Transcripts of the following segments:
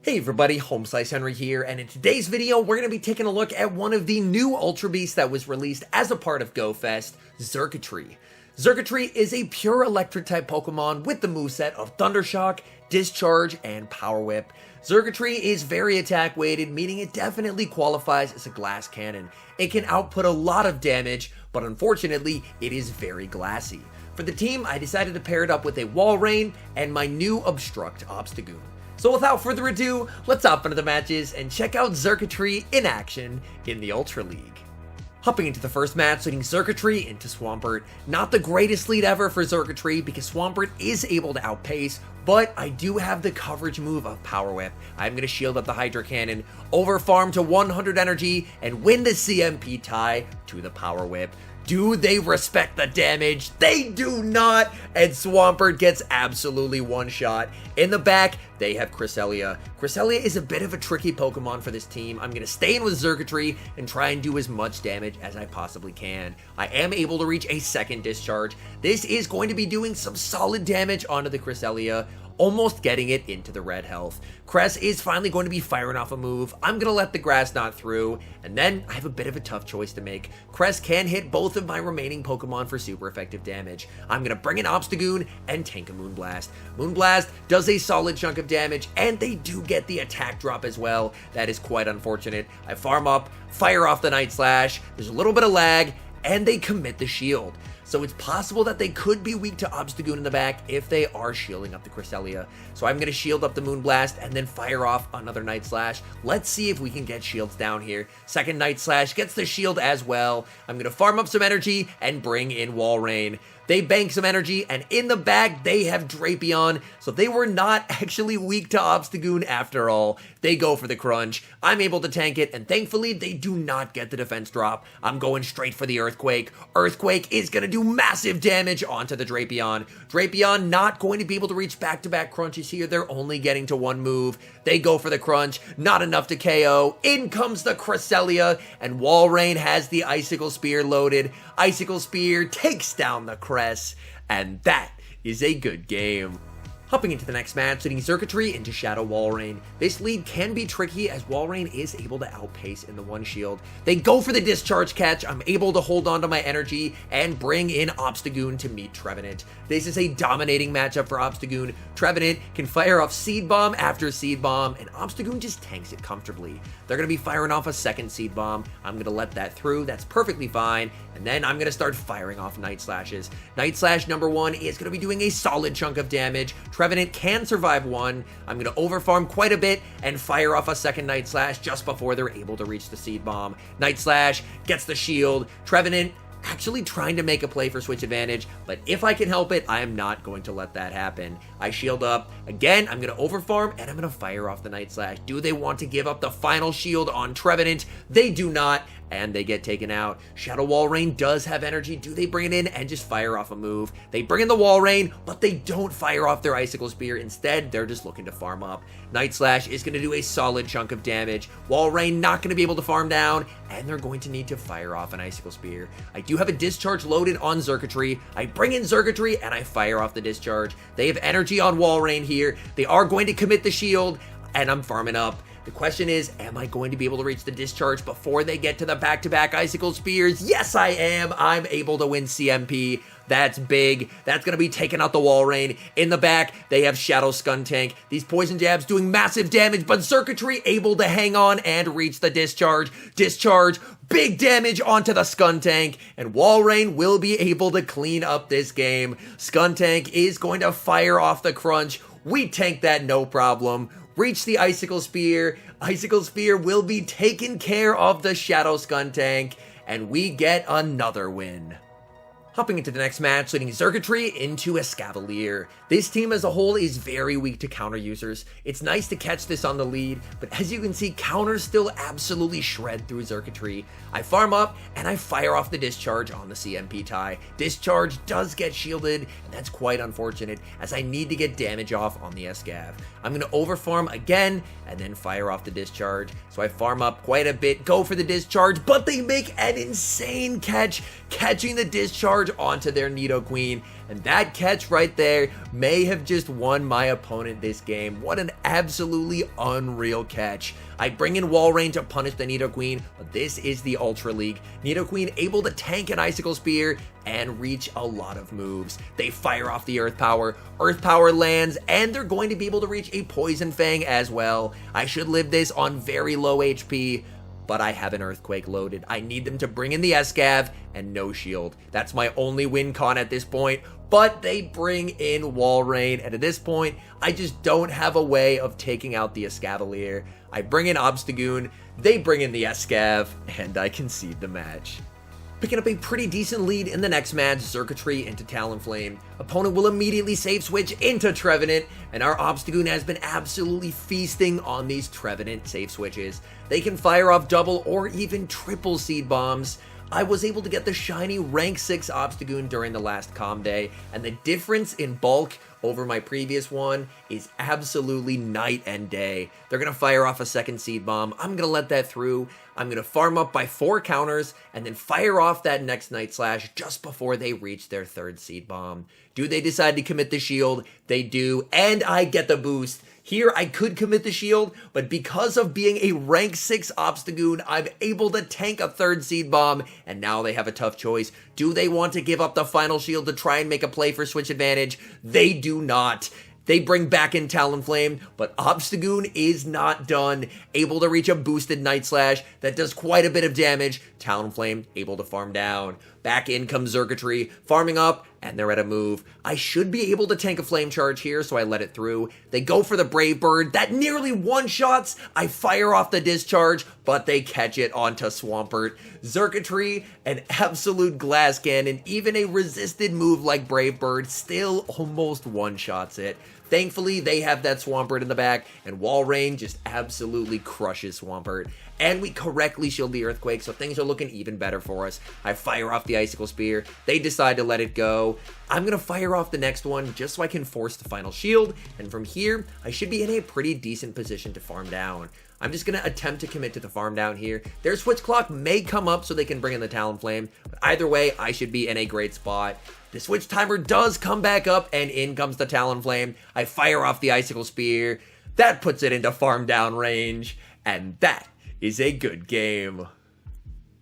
Hey everybody, HomeSliceHenry here, and in today's video, we're going to be taking a look at one of the new Ultra Beasts that was released as a part of GoFest, Xurkitree. Xurkitree is a pure electric type Pokemon with the moveset of Thundershock, Discharge, and Power Whip. Xurkitree is very attack weighted, meaning it definitely qualifies as a glass cannon. It can output a lot of damage, but unfortunately, it is very glassy. For the team, I decided to pair it up with a Walrein and my new Obstruct Obstagoon. So without further ado, let's hop into the matches and check out Xurkitree in action in the Ultra League. Hopping into the first match, leading Xurkitree into Swampert. Not the greatest lead ever for Xurkitree because Swampert is able to outpace, but I do have the coverage move of Power Whip. I'm going to shield up the Hydro Cannon, over farm to 100 energy, and win the CMP tie to the Power Whip. Do they respect the damage? They do not! And Swampert gets absolutely one shot. In the back, they have Cresselia. Cresselia is a bit of a tricky Pokemon for this team. I'm going to stay in with Xurkitree and try and do as much damage as I possibly can. I am able to reach a second Discharge. This is going to be doing some solid damage onto the Cresselia, almost getting it into the red health. Cress is finally going to be firing off a move. I'm going to let the Grass Knot through, and then I have a bit of a tough choice to make. Cress can hit both of my remaining Pokemon for super effective damage. I'm going to bring in Obstagoon and tank a Moonblast. Moonblast does a solid chunk of damage, and they do get the attack drop as well. That is quite unfortunate. I farm up, fire off the Night Slash, there's a little bit of lag, and they commit the shield. So it's possible that they could be weak to Obstagoon in the back if they are shielding up the Cresselia. So I'm going to shield up the Moonblast and then fire off another Night Slash. Let's see if we can get shields down here. Second Night Slash gets the shield as well. I'm going to farm up some energy and bring in Walrein. They bank some energy, and in the back, they have Drapion, so they were not actually weak to Obstagoon after all. They go for the crunch. I'm able to tank it, and thankfully, they do not get the defense drop. I'm going straight for the Earthquake. Earthquake is going to do massive damage onto the Drapion. Drapion not going to be able to reach back-to-back crunches here. They're only getting to one move. They go for the crunch. Not enough to KO. In comes the Cresselia, and Walrein has the Icicle Spear loaded. Icicle Spear takes down the Cress, and that is a good game. Hopping into the next match, leading Xurkitree into Shadow Walrein. This lead can be tricky as Walrein is able to outpace in the one shield. They go for the Discharge catch. I'm able to hold on to my energy and bring in Obstagoon to meet Trevenant. This is a dominating matchup for Obstagoon. Trevenant can fire off Seed Bomb after Seed Bomb, and Obstagoon just tanks it comfortably. They're going to be firing off a second Seed Bomb. I'm going to let that through. That's perfectly fine. And then I'm going to start firing off Night Slashes. Night Slash number 1 is going to be doing a solid chunk of damage. Trevenant can survive one. I'm going to overfarm quite a bit and fire off a second Night Slash just before they're able to reach the Seed Bomb. Night Slash gets the shield. Trevenant actually trying to make a play for switch advantage, but if I can help it, I am not going to let that happen. I shield up. Again, I'm going to overfarm, and I'm going to fire off the Night Slash. Do they want to give up the final shield on Trevenant? They do not, and they get taken out. Shadow Walrein does have energy. Do they bring it in and just fire off a move? They bring in the Walrein, but they don't fire off their Icicle Spear. Instead, they're just looking to farm up. Night Slash is going to do a solid chunk of damage. Walrein not going to be able to farm down, and they're going to need to fire off an Icicle Spear. I do have a Discharge loaded on Xurkitree. I bring in Xurkitree, and I fire off the Discharge. They have energy on Walrein here. They are going to commit the shield, and I'm farming up. The question is, am I going to be able to reach the Discharge before they get to the back-to-back Icicle Spears? Yes, I am. I'm able to win CMP. That's big. That's going to be taking out the Walrein. In the back, they have Shadow Skuntank. These poison jabs doing massive damage, but Xurkitree able to hang on and reach the Discharge. Discharge, big damage onto the Skuntank, and Walrein will be able to clean up this game. Skuntank is going to fire off the crunch. We tank that no problem. Reach the Icicle Spear. Icicle Spear will be taking care of the Shadow Skuntank, and we get another win. Hopping into the next match, leading Xurkitree into Escavalier. This team as a whole is very weak to counter users. It's nice to catch this on the lead, but as you can see, counters still absolutely shred through Xurkitree. I farm up, and I fire off the Discharge on the CMP tie. Discharge does get shielded, and that's quite unfortunate, as I need to get damage off on the Escav. I'm going to overfarm again, and then fire off the Discharge. So I farm up quite a bit, go for the Discharge, but they make an insane catch, catching the Discharge Discharge onto their Nidoqueen, and that catch right there may have just won my opponent this game. What an absolutely unreal catch. I bring in Walrein to punish the Nidoqueen, but this is the Ultra League. Nidoqueen able to tank an Icicle Spear and reach a lot of moves. They fire off the Earth Power lands, and they're going to be able to reach a Poison Fang as well. I should live this on very low HP, but I have an Earthquake loaded. I need them to bring in the Escav and no shield. That's my only win con at this point, but they bring in Walrein, and at this point, I just don't have a way of taking out the Escavalier. I bring in Obstagoon, they bring in the Escav, and I concede the match. Picking up a pretty decent lead in the next match, Xurkitree into Talonflame. Opponent will immediately save switch into Trevenant, and our Obstagoon has been absolutely feasting on these Trevenant save switches. They can fire off double or even triple Seed Bombs. I was able to get the shiny rank 6 Obstagoon during the last comm day, and the difference in bulk over my previous one is absolutely night and day. They're going to fire off a second Seed Bomb. I'm going to let that through. I'm going to farm up by 4 counters and then fire off that next Night Slash just before they reach their third Seed Bomb. Do they decide to commit the shield? They do, and I get the boost. Here, I could commit the shield, but because of being a rank 6 Obstagoon, I'm able to tank a third Seed Bomb, and now they have a tough choice. Do they want to give up the final shield to try and make a play for switch advantage? They do not. They bring back in Talonflame, but Obstagoon is not done. Able to reach a boosted Night Slash that does quite a bit of damage. Talonflame able to farm down. Back in comes Xurkitree, farming up, and they're at a move. I should be able to tank a Flame Charge here, so I let it through. They go for the Brave Bird. That nearly one-shots. I fire off the Discharge, but they catch it onto Swampert. Xurkitree, an absolute glass cannon. Even a resisted move like Brave Bird still almost one-shots it. Thankfully, they have that Swampert in the back, and Walrein just absolutely crushes Swampert. And we correctly shield the Earthquake, so things are looking even better for us. I fire off the Icicle Spear. They decide to let it go. I'm going to fire off the next one just so I can force the final shield, and from here, I should be in a pretty decent position to farm down. I'm just going to attempt to commit to the farm down here. Their switch clock may come up so they can bring in the Talonflame, but either way, I should be in a great spot. The switch timer does come back up, and in comes the Talonflame. I fire off the Icicle Spear. That puts it into farm down range, and that is a good game.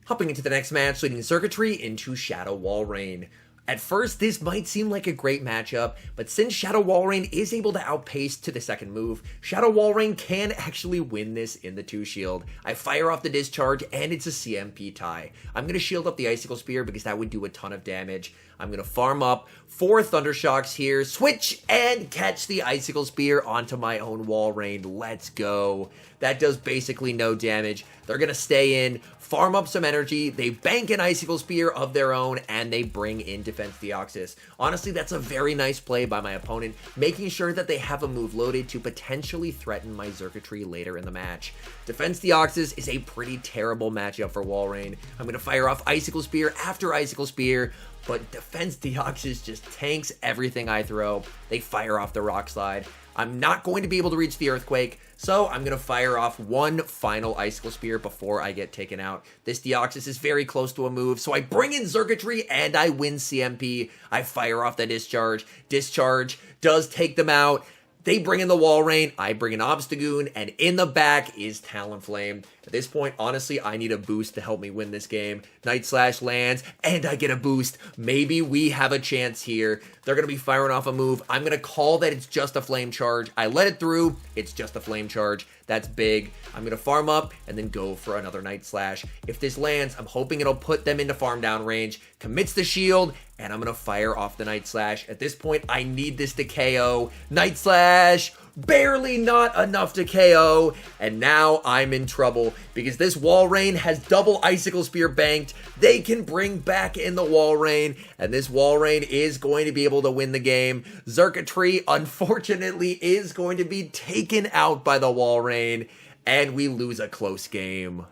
Hopping into the next match, leading Xurkitree into Shadow Walrein. At first, this might seem like a great matchup, but since Shadow Walrein is able to outpace to the second move, Shadow Walrein can actually win this in the 2-shield. I fire off the Discharge, and it's a CMP tie. I'm going to shield up the Icicle Spear because that would do a ton of damage. I'm going to farm up 4 Thundershocks here, switch, and catch the Icicle Spear onto my own Walrein. Let's go. That does basically no damage. They're going to stay in, farm up some energy, they bank an Icicle Spear of their own, and they bring in Defense Deoxys. Honestly, that's a very nice play by my opponent, making sure that they have a move loaded to potentially threaten my Xurkitree later in the match. Defense Deoxys is a pretty terrible matchup for Walrein. I'm going to fire off Icicle Spear after Icicle Spear, but Defense Deoxys just tanks everything I throw. They fire off the Rock Slide. I'm not going to be able to reach the Earthquake, so I'm going to fire off one final Icicle Spear before I get taken out. This Deoxys is very close to a move, so I bring in Xurkitree and I win CMP. I fire off the Discharge. Discharge does take them out. They bring in the Walrein, I bring in Obstagoon, and in the back is Talonflame. At this point, honestly, I need a boost to help me win this game. Night Slash lands, and I get a boost. Maybe we have a chance here. They're going to be firing off a move. I'm going to call that it's just a Flame Charge. I let it through. It's just a Flame Charge. That's big. I'm going to farm up and then go for another Night Slash. If this lands, I'm hoping it'll put them into farm down range. Commits the shield, and I'm going to fire off the Night Slash. At this point, I need this to KO. Night Slash! Barely not enough to KO, and now I'm in trouble because this Walrein has double Icicle Spear banked. They can bring back in the Walrein, and this Walrein is going to be able to win the game. Xurkitree, unfortunately, is going to be taken out by the Walrein, and we lose a close game.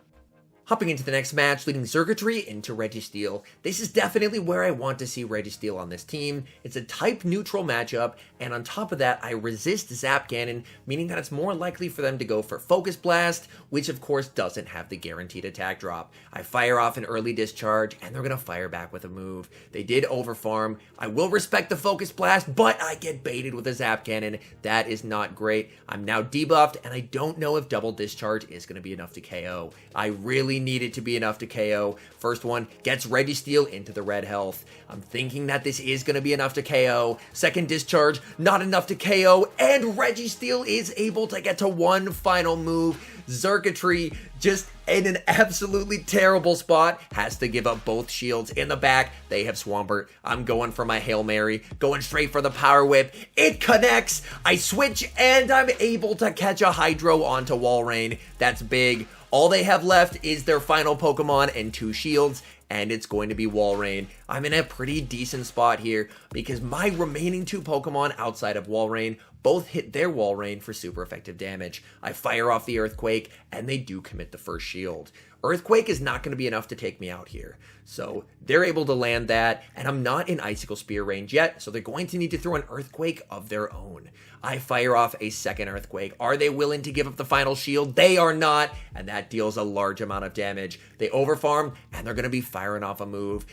Hopping into the next match, leading Xurkitree into Registeel. This is definitely where I want to see Registeel on this team. It's a type neutral matchup, and on top of that, I resist Zap Cannon, meaning that it's more likely for them to go for Focus Blast, which of course doesn't have the guaranteed attack drop. I fire off an early discharge, and they're going to fire back with a move. They did overfarm. I will respect the Focus Blast, but I get baited with a Zap Cannon. That is not great. I'm now debuffed, and I don't know if double discharge is going to be enough to KO. I really need it to be enough to KO. First one gets Registeel into the red health. I'm thinking that this is going to be enough to KO. Second discharge, not enough to KO, and Registeel is able to get to one final move. Xurkitree, just in an absolutely terrible spot, has to give up both shields. In the back, they have Swampert. I'm going for my Hail Mary, going straight for the Power Whip. It connects. I switch, and I'm able to catch a Hydro onto Walrein. That's big. All they have left is their final Pokemon and 2 shields, and it's going to be Walrein. I'm in a pretty decent spot here because my remaining 2 Pokemon outside of Walrein both hit their Walrein for super effective damage. I fire off the Earthquake, and they do commit the first shield. Earthquake is not going to be enough to take me out here. So they're able to land that, and I'm not in Icicle Spear range yet, so they're going to need to throw an Earthquake of their own. I fire off a second Earthquake. Are they willing to give up the final shield? They are not, and that deals a large amount of damage. They overfarm, and they're going to be firing off a move.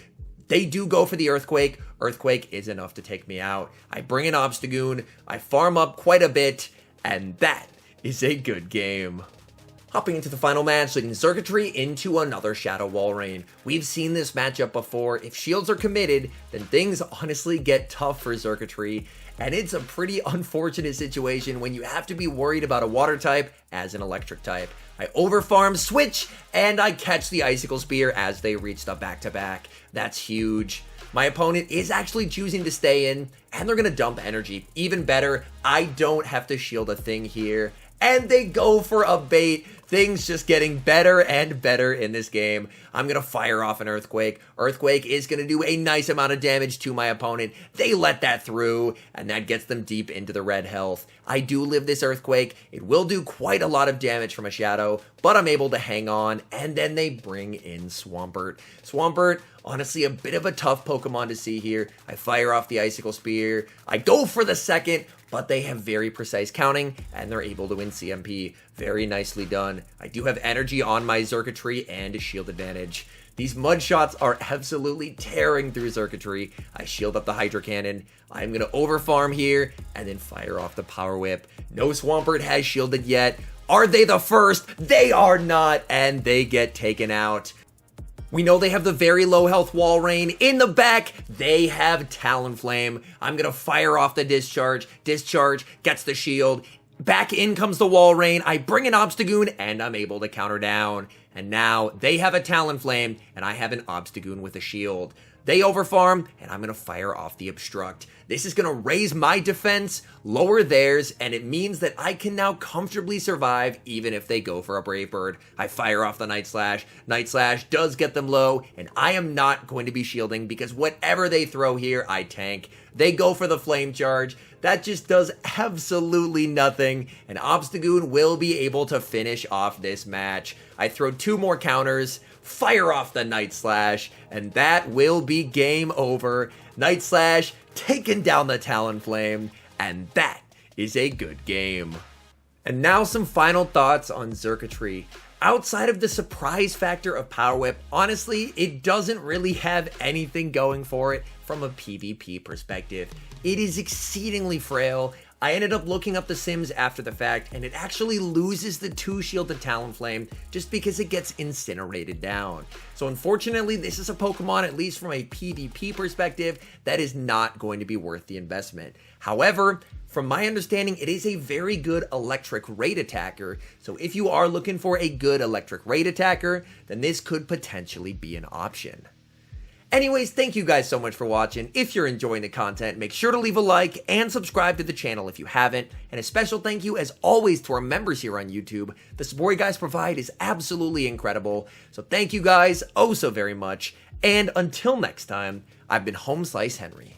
They do go for the Earthquake. Earthquake is enough to take me out. I bring an Obstagoon. I farm up quite a bit, and that is a good game. Hopping into the final match, leading Xurkitree into another Shadow Walrein. We've seen this matchup before. If shields are committed, then things honestly get tough for Xurkitree, and it's a pretty unfortunate situation when you have to be worried about a water type as an electric type. I overfarm, switch, and I catch the Icicle Spear as they reach the back-to-back. That's huge. My opponent is actually choosing to stay in, and they're going to dump energy. Even better, I don't have to shield a thing here, and they go for a bait. Things just getting better and better in this game. I'm going to fire off an Earthquake. Earthquake is going to do a nice amount of damage to my opponent. They let that through, and that gets them deep into the red health. I do live this Earthquake. It will do quite a lot of damage from a Shadow, but I'm able to hang on, and then they bring in Swampert. Swampert, honestly, a bit of a tough Pokemon to see here. I fire off the Icicle Spear. I go for the second, but they have very precise counting, and they're able to win CMP. Very nicely done. I do have energy on my Xurkitree and a shield advantage. These mud shots are absolutely tearing through Xurkitree. I shield up the Hydro Cannon. I'm going to overfarm here, and then fire off the Power Whip. No Swampert has shielded yet. Are they the first? They are not, and they get taken out. We know they have the very low health Walrein. In the back, they have Talonflame. I'm going to fire off the Discharge. Discharge gets the shield. Back in comes the Walrein. I bring an Obstagoon, and I'm able to counter down. And now they have a Talonflame, and I have an Obstagoon with a shield. They overfarm, and I'm going to fire off the Obstruct. This is going to raise my defense, lower theirs, and it means that I can now comfortably survive even if they go for a Brave Bird. I fire off the Night Slash. Night Slash does get them low, and I am not going to be shielding because whatever they throw here, I tank. They go for the Flame Charge. That just does absolutely nothing, and Obstagoon will be able to finish off this match. I throw 2 more counters, fire off the Night Slash, and that will be game over. Night Slash taking down the Talonflame, and that is a good game. And now some final thoughts on Xurkitree. Outside of the surprise factor of Power Whip, honestly, it doesn't really have anything going for it from a PvP perspective. It is exceedingly frail. I ended up looking up the Sims after the fact, and it actually loses the 2 shield to Talonflame just because it gets incinerated down. So unfortunately, this is a Pokemon, at least from a PvP perspective, that is not going to be worth the investment. However, from my understanding, it is a very good electric raid attacker, so if you are looking for a good electric raid attacker, then this could potentially be an option. Anyways, thank you guys so much for watching. If you're enjoying the content, make sure to leave a like and subscribe to the channel if you haven't. And a special thank you, as always, to our members here on YouTube. The support you guys provide is absolutely incredible. So thank you guys oh so very much. And until next time, I've been HomeSliceHenry.